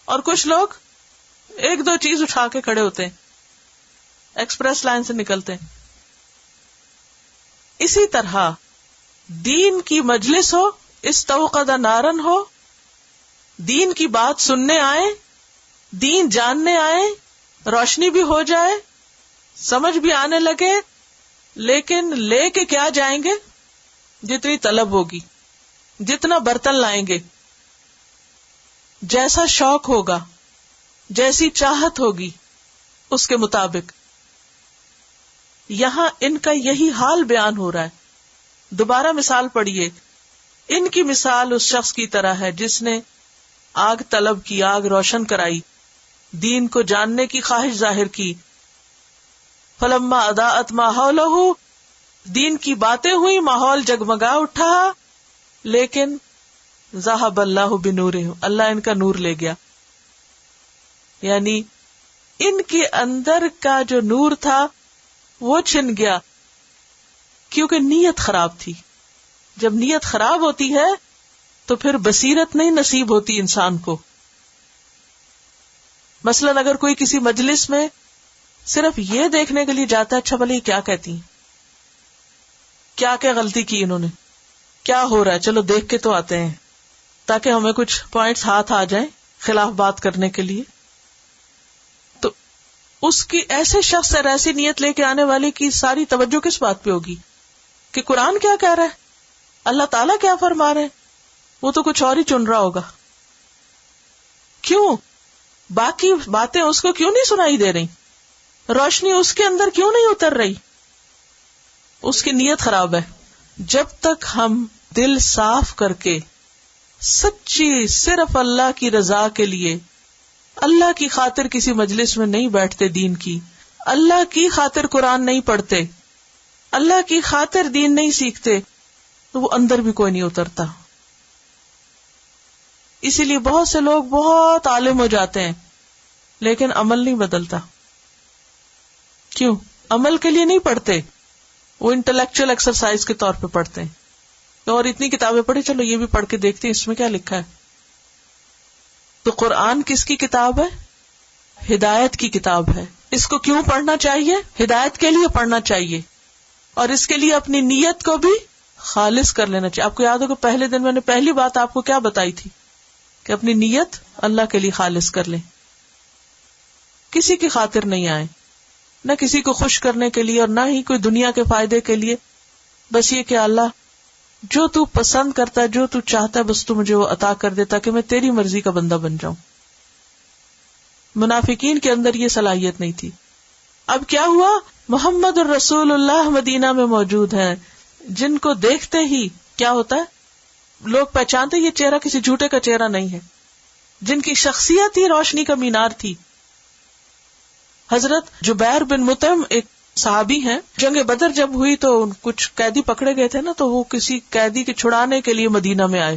اور کچھ لوگ ایک دو چیز اٹھا کے کھڑے ہوتے ہیں، ایکسپریس لائن سے نکلتے ہیں. اسی طرح دین کی مجلس ہو، استوقد نارن ہو، دین کی بات سننے آئے، دین جاننے آئے، روشنی بھی ہو جائے، سمجھ بھی آنے لگے، لیکن لے کے کیا جائیں گے؟ جتنی طلب ہوگی، جتنا برتن لائیں گے، جیسا شوق ہوگا، جیسی چاہت ہوگی، اس کے مطابق. یہاں ان کا یہی حال بیان ہو رہا ہے. دوبارہ مثال پڑھیے. ان کی مثال اس شخص کی طرح ہے جس نے آگ طلب کی، آگ روشن کرائی، دین کو جاننے کی خواہش ظاہر کی. فلما اضاءت ما حوله، دین کی باتیں ہوئی، ماحول جگمگا اٹھا، لیکن ذهب اللہ بنورہم، اللہ ان کا نور لے گیا. یعنی ان کے اندر کا جو نور تھا وہ چھن گیا، کیونکہ نیت خراب تھی. جب نیت خراب ہوتی ہے تو پھر بصیرت نہیں نصیب ہوتی انسان کو. مثلاً اگر کوئی کسی مجلس میں صرف یہ دیکھنے کے لیے جاتا ہے، اچھا بھلے یہ کیا کہتی ہیں، کیا کیا غلطی کی انہوں نے، کیا ہو رہا ہے، چلو دیکھ کے تو آتے ہیں تاکہ ہمیں کچھ پوائنٹس ہاتھ آ جائیں خلاف بات کرنے کے لیے. تو اس کی ایسے شخص اور ایسی نیت لے کے آنے والے کی ساری توجہ کس بات پہ ہوگی کہ قرآن کیا کہہ رہا ہے، اللہ تعالیٰ کیا فرما رہے ہیں؟ وہ تو کچھ اور ہی چن رہا ہوگا. کیوں؟ باقی باتیں اس کو کیوں نہیں سنائی دے رہی؟ روشنی اس کے اندر کیوں نہیں اتر رہی؟ اس کی نیت خراب ہے. جب تک ہم دل صاف کر کے سچی صرف اللہ کی رضا کے لیے، اللہ کی خاطر کسی مجلس میں نہیں بیٹھتے، دین کی، اللہ کی خاطر قرآن نہیں پڑھتے، اللہ کی خاطر دین نہیں سیکھتے، تو وہ اندر بھی کوئی نہیں اترتا. اسی لیے بہت سے لوگ بہت عالم ہو جاتے ہیں لیکن عمل نہیں بدلتا. کیوں؟ عمل کے لیے نہیں پڑھتے، وہ انٹلیکچوئل ایکسرسائز کے طور پہ پڑھتے ہیں. اور اتنی کتابیں پڑھی، چلو یہ بھی پڑھ کے دیکھتے ہیں اس میں کیا لکھا ہے. تو قرآن کس کی کتاب ہے؟ ہدایت کی کتاب ہے. اس کو کیوں پڑھنا چاہیے؟ ہدایت کے لیے پڑھنا چاہیے، اور اس کے لیے اپنی نیت کو بھی خالص کر لینا چاہیے. آپ کو یاد ہوگا پہلے دن میں نے پہلی بات آپ کو کیا بتائی تھی کہ اپنی نیت اللہ کے لیے خالص کر لیں. کسی کی خاطر نہیں آئے، نہ کسی کو خوش کرنے کے لیے اور نہ ہی کوئی دنیا کے فائدے کے لیے. بس یہ کہ اللہ جو تو پسند کرتا ہے، جو تو چاہتا ہے، بس تو مجھے وہ عطا کر دے تاکہ میں تیری مرضی کا بندہ بن جاؤں. منافقین کے اندر یہ صلاحیت نہیں تھی. اب کیا ہوا؟ محمد الرسول اللہ مدینہ میں موجود ہیں، جن کو دیکھتے ہی کیا ہوتا ہے؟ لوگ پہچانتے یہ چہرہ کسی جھوٹے کا چہرہ نہیں ہے، جن کی شخصیت ہی روشنی کا مینار تھی. حضرت جبیر بن مطعم ایک صحابی ہیں، جنگ بدر جب ہوئی تو کچھ قیدی پکڑے گئے تھے نا، تو وہ کسی قیدی کے چھڑانے کے لیے مدینہ میں آئے.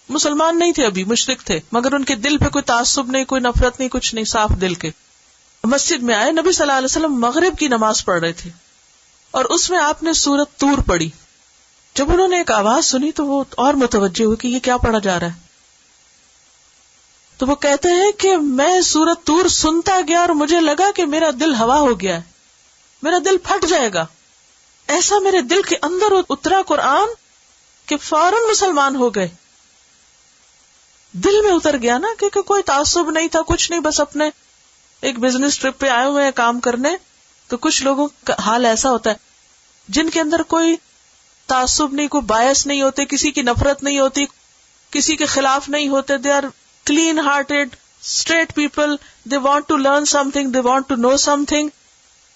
مسلمان نہیں تھے، ابھی مشرک تھے، مگر ان کے دل پہ کوئی تعصب نہیں، کوئی نفرت نہیں، کچھ نہیں، صاف دل کے. مسجد میں آئے، نبی صلی اللہ علیہ وسلم مغرب کی نماز پڑھ رہے تھے اور اس میں آپ نے سورت طور پڑھی. جب انہوں نے ایک آواز سنی تو وہ اور متوجہ ہوئے کہ یہ کیا پڑھا جا رہا ہے. تو وہ کہتے ہیں کہ میں سورت طور سنتا گیا اور مجھے لگا کہ میرا دل ہوا ہو گیا ہے، میرا دل پھٹ جائے گا. ایسا میرے دل کے اندر اترا قرآن کہ فوراً مسلمان ہو گئے. دل میں اتر گیا نا، کیونکہ کوئی تعصب نہیں تھا، کچھ نہیں، بس اپنے ایک بزنس ٹرپ پہ آئے ہوئے ہیں کام کرنے. تو کچھ لوگوں کا حال ایسا ہوتا ہے جن کے اندر کوئی تعصب نہیں، کوئی باعث نہیں ہوتے، کسی کی نفرت نہیں ہوتی، کسی کے خلاف نہیں ہوتے. They are clean hearted, straight people. They want to learn something, they want to know something.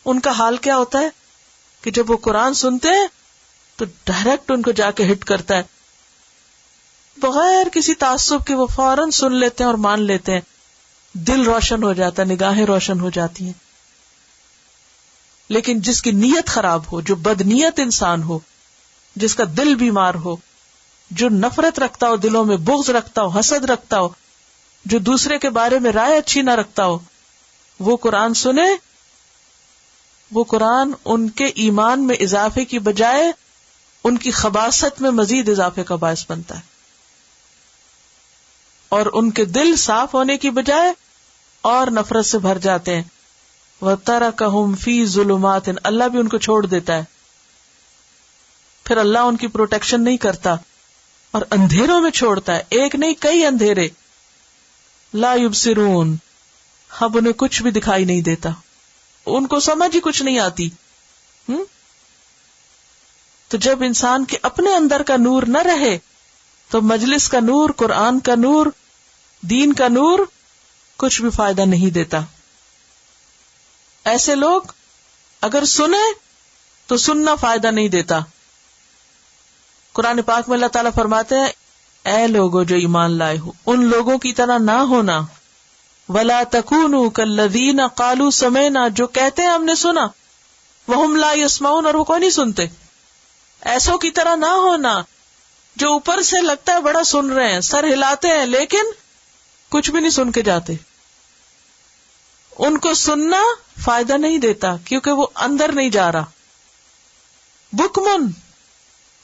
ان کا حال کیا ہوتا ہے کہ جب وہ قرآن سنتے ہیں تو ڈائریکٹ ان کو جا کے ہٹ کرتا ہے, بغیر کسی تعصب کے وہ فوراً سن لیتے ہیں اور مان لیتے ہیں. دل روشن ہو جاتا ہے, نگاہیں روشن ہو جاتی ہیں. لیکن جس کی نیت خراب ہو, جو بدنیت انسان ہو, جس کا دل بیمار ہو, جو نفرت رکھتا ہو, دلوں میں بغض رکھتا ہو, حسد رکھتا ہو, جو دوسرے کے بارے میں رائے اچھی نہ رکھتا ہو, وہ قرآن سنے, وہ قرآن ان کے ایمان میں اضافے کی بجائے ان کی خباثت میں مزید اضافے کا باعث بنتا ہے, اور ان کے دل صاف ہونے کی بجائے اور نفرت سے بھر جاتے ہیں. وَتَرَكَهُمْ فِي ظُلُمَاتٍ, اللہ بھی ان کو چھوڑ دیتا ہے. پھر اللہ ان کی پروٹیکشن نہیں کرتا اور اندھیروں میں چھوڑتا ہے, ایک نہیں کئی اندھیرے. لا يبصرون, اب انہیں کچھ بھی دکھائی نہیں دیتا, ان کو سمجھ ہی کچھ نہیں آتی. تو جب انسان کے اپنے اندر کا نور نہ رہے تو مجلس کا نور, قرآن کا نور, دین کا نور کچھ بھی فائدہ نہیں دیتا. ایسے لوگ اگر سنیں تو سننا فائدہ نہیں دیتا. قرآن پاک میں اللہ تعالیٰ فرماتے ہیں, اے لوگوں جو ایمان لائے ہو, ان لوگوں کی طرح نہ ہونا. وَلَا تَكُونُوا كَالَّذِينَ قَالُوا سَمِعْنَا, جو کہتے ہیں ہم نے سنا, وَهُمْ لَا يَسْمَعُونَ, اور وہ کوئی نہیں سنتے. ایسوں کی طرح نہ ہونا جو اوپر سے لگتا ہے بڑا سن رہے ہیں, سر ہلاتے ہیں, لیکن کچھ بھی نہیں سن کے جاتے. ان کو سننا فائدہ نہیں دیتا کیونکہ وہ اندر نہیں جا رہا. بکمن,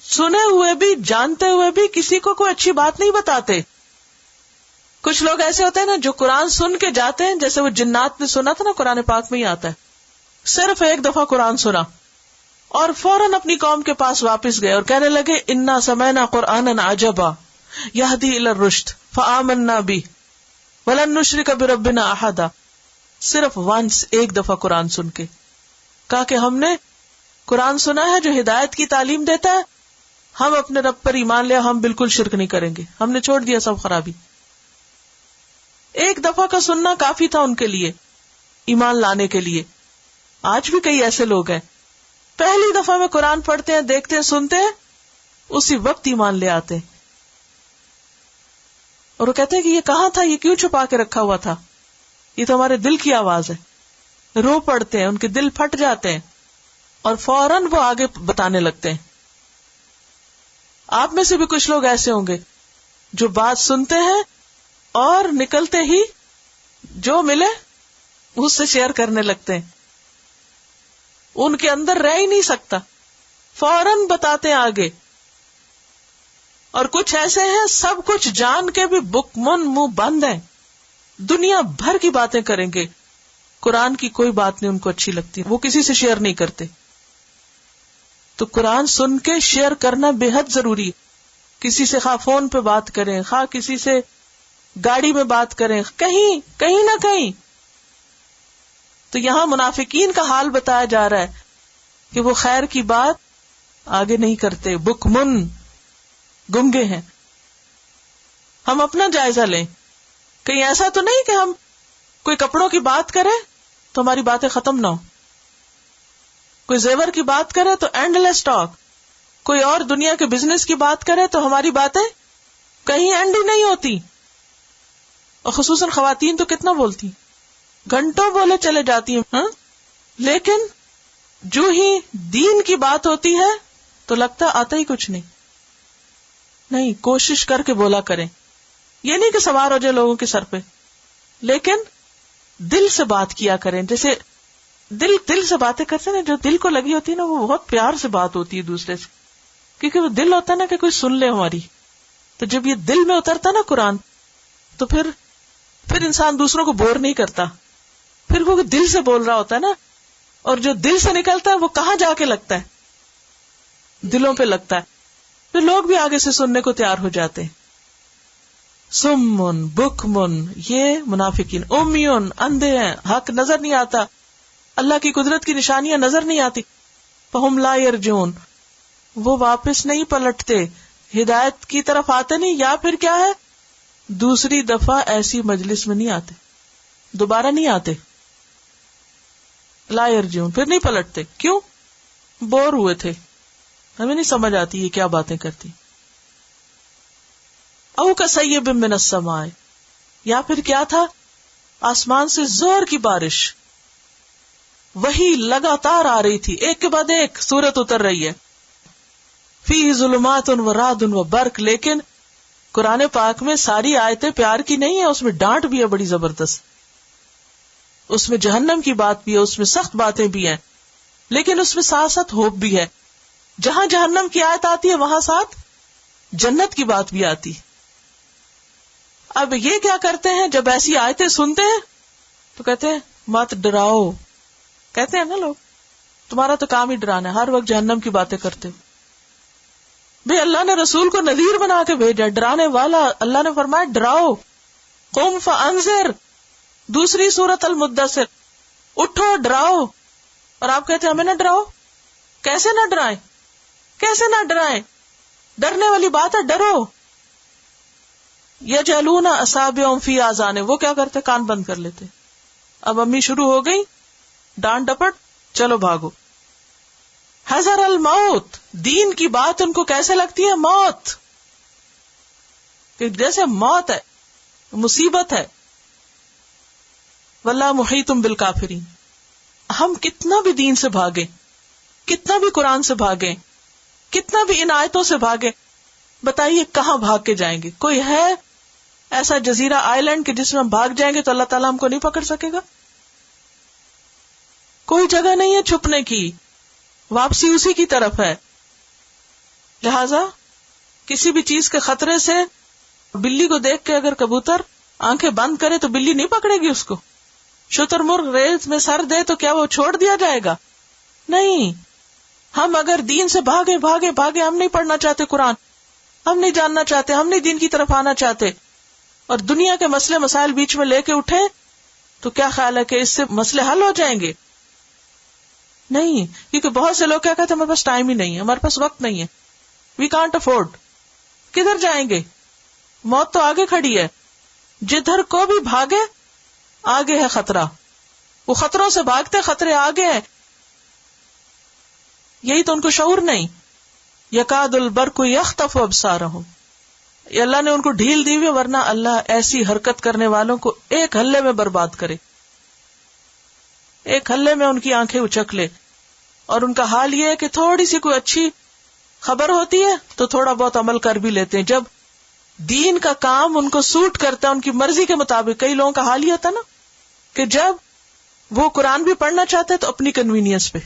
سنے ہوئے بھی جانتے ہوئے بھی کسی کو کوئی اچھی بات نہیں بتاتے. کچھ لوگ ایسے ہوتے ہیں نا جو قرآن سن کے جاتے ہیں, جیسے وہ جنات نے سنا تھا نا, قرآن پاک میں ہی آتا ہے, صرف ایک دفعہ قرآن سنا اور فوراً اپنی قوم کے پاس واپس گئے اور کہنے لگے, انا سمعنا قرآنا عجبا یہدی الی الرشد فآمنا بہ ولن نشرک بربنا احدا. صرف ونس, ایک دفعہ قرآن سن کے کہا کہ ہم نے قرآن سنا ہے جو ہدایت کی تعلیم دیتا ہے, ہم اپنے رب پر ایمان لیا, ہم بالکل شرک نہیں کریں گے, ہم نے چھوڑ دیا سب خرابی. ایک دفعہ کا سننا کافی تھا ان کے لیے ایمان لانے کے لیے. آج بھی کئی ایسے لوگ ہیں, پہلی دفعہ میں قرآن پڑھتے ہیں, دیکھتے ہیں, سنتے ہیں, اسی وقت ایمان لے آتے ہیں. اور وہ کہتے ہیں کہ یہ کہاں تھا, یہ کیوں چھپا کے رکھا ہوا تھا, یہ تو ہمارے دل کی آواز ہے. رو پڑتے ہیں, ان کے دل پھٹ جاتے ہیں اور فوراً وہ آگے بتانے لگتے ہیں. آپ میں سے بھی کچھ لوگ ایسے ہوں گے جو بات سنتے ہیں اور نکلتے ہی جو ملے اس سے شیئر کرنے لگتے ہیں. ان کے اندر رہ ہی نہیں سکتا, فوراً بتاتے ہیں آگے. اور کچھ ایسے ہیں سب کچھ جان کے بھی بکمن, منہ بند ہیں, دنیا بھر کی باتیں کریں گے, قرآن کی کوئی بات نہیں ان کو اچھی لگتی, وہ کسی سے شیئر نہیں کرتے. تو قرآن سن کے شیئر کرنا بے حد ضروری. کسی سے خواہ فون پہ بات کریں, خواہ کسی سے گاڑی میں بات کریں, کہیں نہ کہیں. تو یہاں منافقین کا حال بتایا جا رہا ہے کہ وہ خیر کی بات آگے نہیں کرتے, بکمن, گنگے ہیں. ہم اپنا جائزہ لیں, کہیں ایسا تو نہیں کہ ہم کوئی کپڑوں کی بات کریں تو ہماری باتیں ختم نہ ہو, کوئی زیور کی بات کرے تو اینڈ لیس ٹاک, کوئی اور دنیا کے بزنس کی بات کرے تو ہماری باتیں کہیں اینڈ ہی نہیں ہوتی. اور خصوصاً خواتین تو کتنا بولتی, گھنٹوں بولے چلے جاتی ہیں, لیکن جو ہی دین کی بات ہوتی ہے تو لگتا آتا ہی کچھ نہیں. کوشش کر کے بولا کریں, یہ نہیں کہ سوار ہو جائے لوگوں کے سر پہ, لیکن دل سے بات کیا کریں. جیسے دل سے باتیں کرتے ہیں, جو دل کو لگی ہوتی ہے نا, وہ بہت پیار سے بات ہوتی ہے دوسرے سے, کیونکہ وہ دل ہوتا ہے نا کہ کوئی سن لے ہماری. تو جب یہ دل میں اترتا نا قرآن, تو پھر انسان دوسروں کو بور نہیں کرتا, پھر وہ دل سے بول رہا ہوتا ہے نا, اور جو دل سے نکلتا ہے وہ کہاں جا کے لگتا ہے, دلوں پہ لگتا ہے. پھر لوگ بھی آگے سے سننے کو تیار ہو جاتے ہیں. سمن بکمن, یہ منافقین. امیون, اندھے ہیں, حق نظر نہیں آتا, اللہ کی قدرت کی نشانیاں نظر نہیں آتی. فہم لا یرجون, وہ واپس نہیں پلٹتے. ہدایت کی طرف آتے نہیں، یا پھر کیا ہے دوسری دفعہ ایسی مجلس میں نہیں آتے، دوبارہ نہیں آتے. لا یرجعون، پھر نہیں پلٹتے. کیوں؟ بور ہوئے تھے، ہمیں نہیں سمجھ آتی یہ کیا باتیں کرتی. او کصیب من السماء، یا پھر کیا تھا آسمان سے زور کی بارش، وہی لگاتار آ رہی تھی، ایک کے بعد ایک سورت اتر رہی ہے. فیہ ظلمات و رعد و برق. لیکن قرآن پاک میں ساری آیتیں پیار کی نہیں ہے، اس میں ڈانٹ بھی ہے بڑی زبردست، اس میں جہنم کی بات بھی ہے، اس میں سخت باتیں بھی ہیں، لیکن اس میں ساتھ ساتھ ہوپ بھی ہے. جہاں جہنم کی آیت آتی ہے وہاں ساتھ جنت کی بات بھی آتی. اب یہ کیا کرتے ہیں جب ایسی آیتیں سنتے ہیں تو کہتے ہیں مت ڈراؤ. کہتے ہیں نا لوگ تمہارا تو کام ہی ڈرانا ہے، ہر وقت جہنم کی باتیں کرتے ہو. بھئی اللہ نے رسول کو نذیر بنا کے بھیجا، ڈرانے والا. اللہ نے فرمایا ڈراؤ. قم فانذر، دوسری سورت المدثر، اٹھو ڈراؤ. اور آپ کہتے ہیں ہمیں نہ ڈراؤ. کیسے نہ ڈرائیں، کیسے نہ ڈرائیں؟ ڈرنے والی بات ہے، ڈرو. یجعلون اصابعهم فی آذانہم، وہ کیا کرتے کان بند کر لیتے. اب امی شروع ہو گئی ڈانٹ ڈپٹ، چلو بھاگو. حذر الموت، دین کی بات ان کو کیسے لگتی ہے؟ موت، کہ جیسے موت ہے، مصیبت ہے. واللہ محیط بالکافرین. ہم کتنا بھی دین سے بھاگے، کتنا بھی قرآن سے بھاگے، کتنا بھی ان آیتوں سے بھاگے، بتائیے کہاں بھاگ کے جائیں گے؟ کوئی ہے ایسا جزیرہ آئی لینڈ کہ جس میں ہم بھاگ جائیں گے تو اللہ تعالیٰ ہم کو نہیں پکڑ سکے گا؟ کوئی جگہ نہیں ہے چھپنے کی، واپسی اسی کی طرف ہے. لہذا کسی بھی چیز کے خطرے سے بلی کو دیکھ کے اگر کبوتر آنکھیں بند کرے تو بلی نہیں پکڑے گی اس کو. شتر مرغ ریت میں سر دے تو کیا وہ چھوڑ دیا جائے گا؟ نہیں. ہم اگر دین سے بھاگے بھاگے بھاگے، ہم نہیں پڑھنا چاہتے قرآن، ہم نہیں جاننا چاہتے، ہم نہیں دین کی طرف آنا چاہتے، اور دنیا کے مسئلے مسائل بیچ میں لے کے اٹھے تو کیا خیال ہے کہ اس سے مسئلے حل ہو جائیں گے؟ نہیں. کیونکہ بہت سے لوگ کیا کہتے ہیں ہمارے پاس ٹائم ہی نہیں ہے، ہمارے پاس وقت نہیں ہے، وی کانٹ افورڈ. کدھر جائیں گے؟ موت تو آگے کھڑی ہے، جدھر کو بھی بھاگے آگے ہے خطرہ. وہ خطروں سے بھاگتے، خطرے آگے ہیں. یہی تو ان کو شعور نہیں. یکاد البرق یخطف ابصارہم، یہ اللہ نے ان کو ڈھیل دی ہوئی، ورنہ اللہ ایسی حرکت کرنے والوں کو ایک ہلے میں برباد کرے، ایک ہلے میں ان کی آنکھیں اچک لے. اور ان کا حال یہ ہے کہ تھوڑی سی کوئی اچھی خبر ہوتی ہے تو تھوڑا بہت عمل کر بھی لیتے ہیں. جب دین کا کام ان کو سوٹ کرتا ہے ان کی مرضی کے مطابق، کئی لوگوں کا حال یہ ہوتا ہے نا کہ جب وہ قرآن بھی پڑھنا چاہتے ہیں تو اپنی کنوینئنس پہ،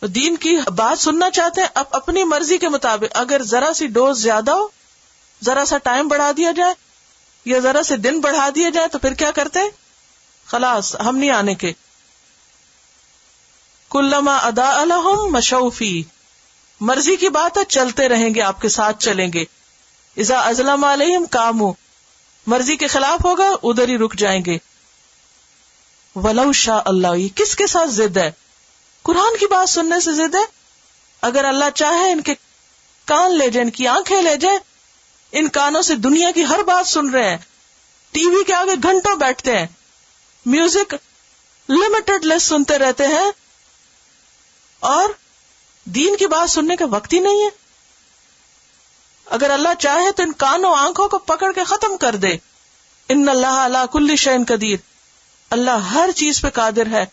دین کی بات سننا چاہتے ہیں اب اپنی مرضی کے مطابق. اگر ذرا سی ڈوز زیادہ ہو، ذرا سا ٹائم بڑھا دیا جائے یا ذرا سے دن بڑھا دیا جائے تو پھر کیا کرتے ہیں؟ خلاص ہم نہیں آنے کے. کلما اضاء لهم مشوا فیہ، مرضی کی بات ہے چلتے رہیں گے، آپ کے ساتھ چلیں گے. اذا اظلم علیہم قاموا، مرضی کے خلاف ہوگا ادھر ہی رک جائیں گے. ولو شاء اللہ، یہ کس کے ساتھ ضد ہے؟ قرآن کی بات سننے سے ضد ہے. اگر اللہ چاہے ان کے کان لے جائے، ان کی آنکھیں لے جائے، ان کانوں سے دنیا کی ہر بات سن رہے ہیں، ٹی وی کے آگے گھنٹوں بیٹھتے ہیں، میوزک لمیٹڈ لیس سنتے رہتے ہیں، اور دین کی بات سننے کا وقت ہی نہیں ہے. اگر اللہ چاہے تو ان کانوں آنکھوں کو پکڑ کے ختم کر دے. ان اللہ علی کل شیء قدیر، اللہ ہر چیز پہ قادر ہے.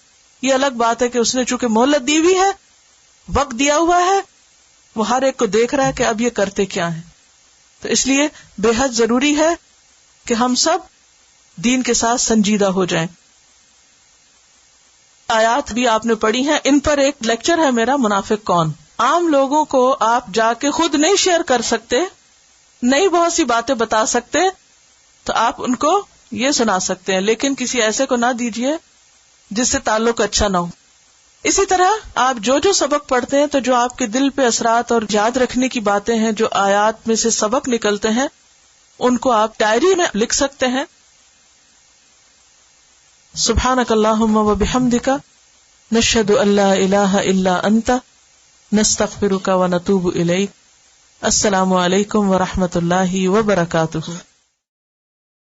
یہ الگ بات ہے کہ اس نے چونکہ مہلت دی ہوئی ہے، وقت دیا ہوا ہے، وہ ہر ایک کو دیکھ رہا ہے کہ اب یہ کرتے کیا ہیں. تو اس لیے بے حد ضروری ہے کہ ہم سب دین کے ساتھ سنجیدہ ہو جائیں. آیات بھی آپ نے پڑھی ہیں، ان پر ایک لیکچر ہے میرا، منافق کون. عام لوگوں کو آپ جا کے خود نہیں شیئر کر سکتے، نہیں بہت سی باتیں بتا سکتے، تو آپ ان کو یہ سنا سکتے ہیں، لیکن کسی ایسے کو نہ دیجیے جس سے تعلق اچھا نہ ہو. اسی طرح آپ جو جو سبق پڑھتے ہیں تو جو آپ کے دل پہ اثرات اور یاد رکھنے کی باتیں ہیں، جو آیات میں سے سبق نکلتے ہیں، ان کو آپ ڈائری میں لکھ سکتے ہیں. سبحانک اللہم و بحمدک نشہد ان لا الہ الا انت نستغفرک و نتوب الیک. السلام علیکم ورحمۃ اللہ وبرکاتہ.